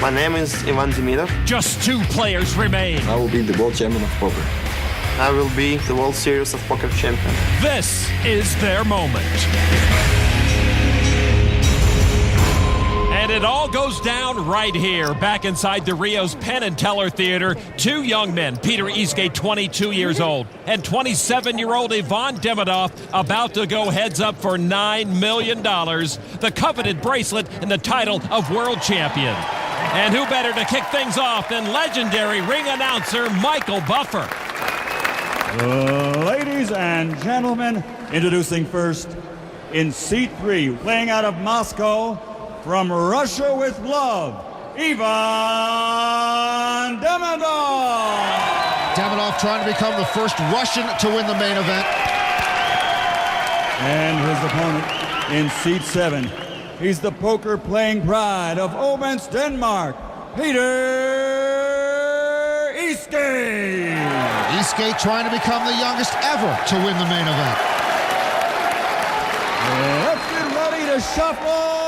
My name is Ivan Demidov. Just 2 players remain. I will be the world champion of poker. I will be the World Series of Poker champion. This is their moment. And it all goes down right here, back inside the Rio's Penn and Teller Theater. 2 young men, Peter Eastgate, 22 years old, and 27-year-old Ivan Demidov, about to go heads up for $9 million, the coveted bracelet and the title of world champion. And who better to kick things off than legendary ring announcer Michael Buffer. Ladies and gentlemen, introducing first in seat 3, weighing out of Moscow, from Russia with love, Ivan Demidov. Demidov trying to become the first Russian to win the main event. And his opponent in seat 7, he's the poker-playing pride of Odense, Denmark, Peter Eastgate. Eastgate trying to become the youngest ever to win the main event. Let's get ready to shuffle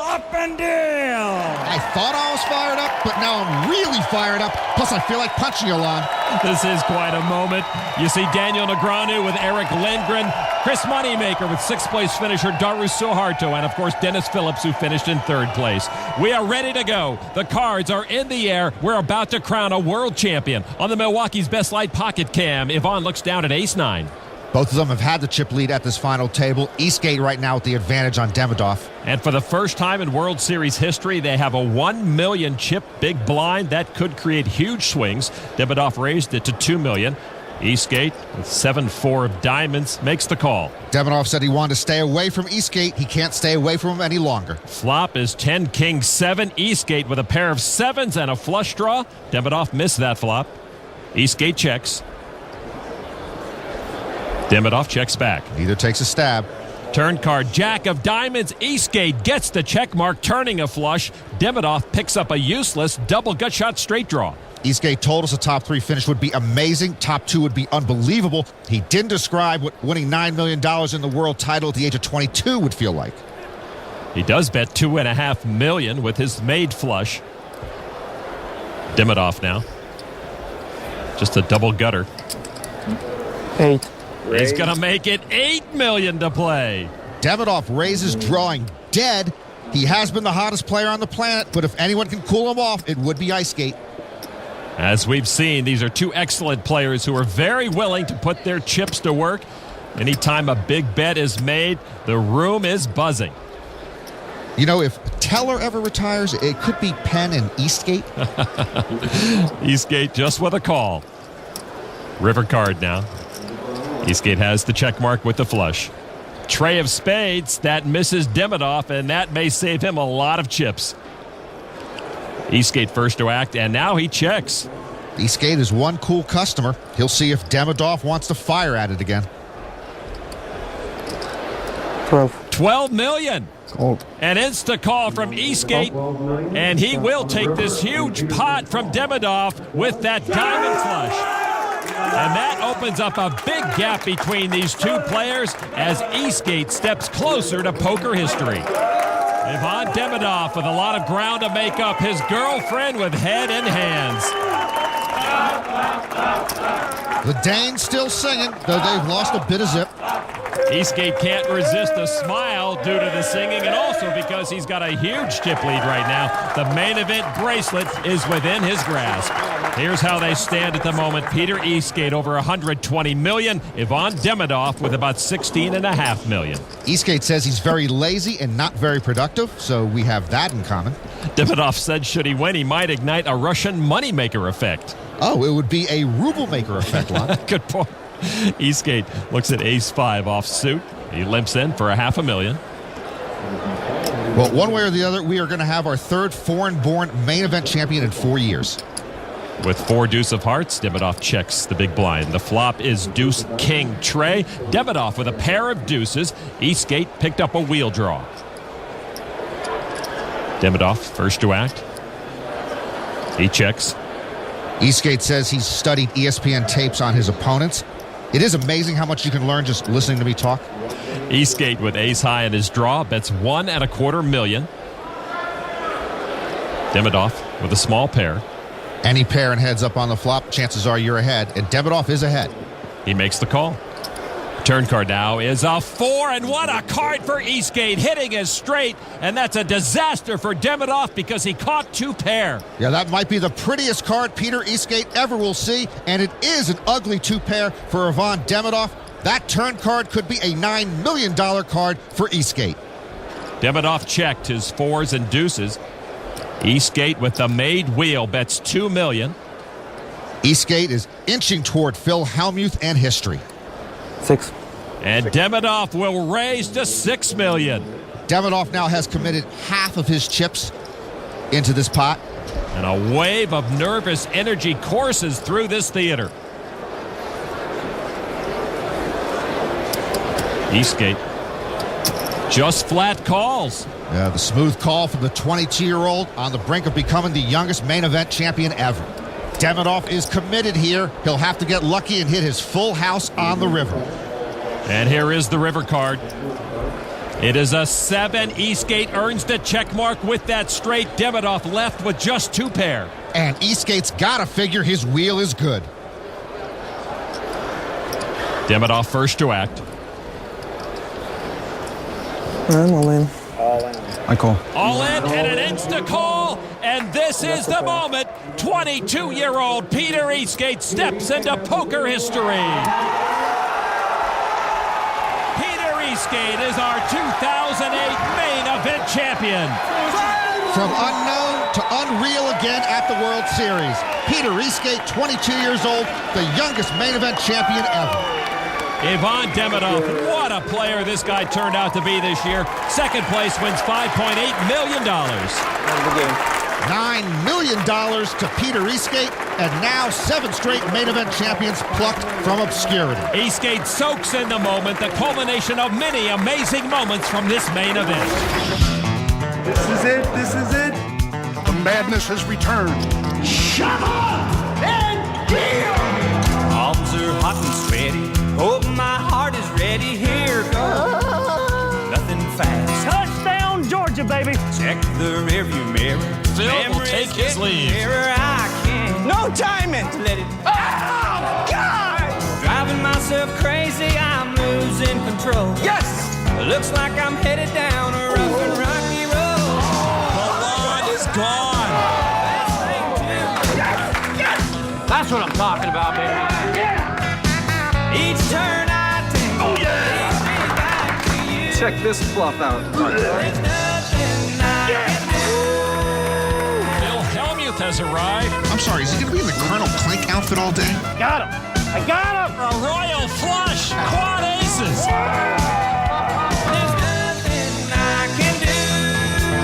up and down. I thought I was fired up, but now I'm really fired up. Plus, I feel like punching Alon. This is quite a moment. You see Daniel Negreanu with Eric Lindgren, Chris Moneymaker with 6th place finisher Daru Suharto, and of course Dennis Phillips, who finished in 3rd place. We are ready to go. The cards are in the air. We're about to crown a world champion. On the Milwaukee's Best Light Pocket Cam, Ivan looks down at ace-9. Both of them have had the chip lead at this final table. Eastgate right now with the advantage on Demidov. And for the first time in World Series history, they have a 1 million chip big blind. That could create huge swings. Demidov raised it to 2 million. Eastgate with 7-4 of diamonds makes the call. Demidov said he wanted to stay away from Eastgate. He can't stay away from him any longer. Flop is 10 king 7. Eastgate with a pair of 7s and a flush draw. Demidov missed that flop. Eastgate checks. Demidov checks back. Neither takes a stab. Turn card, Jack of diamonds. Eastgate gets the check mark, turning a flush. Demidov picks up a useless double gut shot straight draw. Eastgate told us a top 3 finish would be amazing. Top 2 would be unbelievable. He didn't describe what winning $9 million in the world title at the age of 22 would feel like. He does bet $2.5 million with his made flush. Demidov now. Just a double gutter. 8. He's going to make it $8 million to play. Demidov raises drawing dead. He has been the hottest player on the planet, but if anyone can cool him off, it would be Eastgate. As we've seen, these are 2 excellent players who are very willing to put their chips to work. Anytime a big bet is made, the room is buzzing. You know, if Teller ever retires, it could be Penn and Eastgate. Eastgate just with a call. River card now. Eastgate has the check mark with the flush. Tray of spades, that misses Demidov, and that may save him a lot of chips. Eastgate first to act, and now he checks. Eastgate is one cool customer. He'll see if Demidov wants to fire at it again. 12 million. Cold. An insta call from Eastgate, and he will take this huge pot from Demidov with that diamond flush. And that opens up a big gap between these 2 players as Eastgate steps closer to poker history. Ivan Demidov with a lot of ground to make up, his girlfriend with head and hands. The Danes still singing, though they've lost a bit of zip. Eastgate can't resist a smile due to the singing, and also because he's got a huge chip lead right now. The main event bracelet is within his grasp. Here's how they stand at the moment. Peter Eastgate over $120 million. Ivan Demidov with about $16.5 million. Eastgate says he's very lazy and not very productive, so we have that in common. Demidov said should he win, he might ignite a Russian moneymaker effect. Oh, it would be a ruble maker effect, Lon. Good point. Eastgate looks at ace-5 off suit. He limps in for $500,000. Well, one way or the other, we are going to have our 3rd foreign-born main event champion in 4 years. With 4 deuce of hearts, Demidov checks the big blind. The flop is deuce king tray. Demidov with a pair of deuces. Eastgate picked up a wheel draw. Demidov first to act. He checks. Eastgate says he's studied ESPN tapes on his opponents. It is amazing how much you can learn just listening to me talk. Eastgate with ace high in his draw bets $1.25 million. Demidov with a small pair. Any pair and heads up on the flop, chances are you're ahead, and Demidov is ahead. He makes the call. Turn card now is a 4, and what a card for Eastgate. Hitting is straight, and that's a disaster for Demidov because he caught 2 pair. Yeah, that might be the prettiest card Peter Eastgate ever will see, and it is an ugly 2 pair for Ivan Demidov. That turn card could be a $9 million card for Eastgate. Demidov checked his 4s and deuces. Eastgate with the made wheel bets $2 million. Eastgate is inching toward Phil Hellmuth and history. 6. And Demidov will raise to $6 million. Demidov now has committed half of his chips into this pot. And a wave of nervous energy courses through this theater. Eastgate just flat calls. The smooth call from the 22-year-old on the brink of becoming the youngest main event champion ever. Demidov is committed here. He'll have to get lucky and hit his full house on the river. And here is the river card. It is a 7. Eastgate earns the check mark with that straight. Demidov left with just 2 pair. And Eastgate's got to figure his wheel is good. Demidov first to act. I'm all in. I call. All in and an insta call. And this is the moment. 22-year-old Peter Eastgate steps into poker history. Peter Eastgate is our 2008 main event champion. From unknown to unreal again at the World Series. Peter Eastgate, 22 years old, the youngest main event champion ever. Ivan Demidov, what a player this guy turned out to be this year. Second place wins $5.8 million. $9 million to Peter Eastgate, and now 7 straight main event champions plucked from obscurity. Eastgate soaks in the moment, the culmination of many amazing moments from this main event. This is it. This is it. The madness has returned. Shut up and deal! Arms are hot and sweaty. Oh, my heart is ready. Here goes. Nothing fast. Touchdown, Georgia, baby. Check the rearview mirror. Phil will take his lead. I can't. No timing to let it. Oh, God! Driving myself crazy. I'm losing control. Yes! Looks like I'm headed down a rough and rocky road. The line is gone. That's what I'm talking about, baby. Each turn I take, leads me back to you. Check this bluff out. There's nothing I can do. Phil Hellmuth has arrived. I'm sorry, is he going to be in the Colonel Clink outfit all day? Got him. I got him. A royal flush. Quad aces. There's nothing I can do.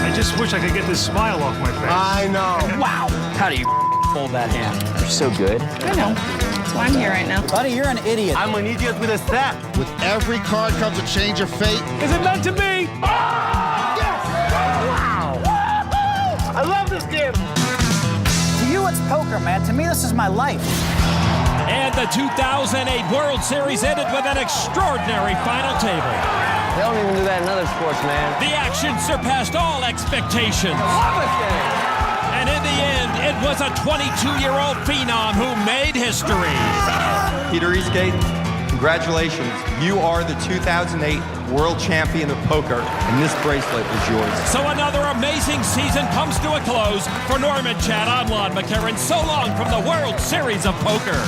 I just wish I could get this smile off my face. I know. Wow. How do you fold that hand? You're so good. I know. That's why I'm here right now. Buddy, you're an idiot. I'm an idiot with a set. With every card comes a change of fate. Is it meant to be? I love this game. To you, it's poker, man. To me, this is my life. And the 2008 World Series ended with an extraordinary final table. They don't even do that in other sports, man. The action surpassed all expectations. And in the end, it was a 22-year-old phenom who made history. Peter Eastgate, congratulations. You are the 2008 World Champion of Poker, and this bracelet is yours. So another amazing season comes to a close. For Norman Chad, I'm Lon McCarran. So long from the World Series of Poker.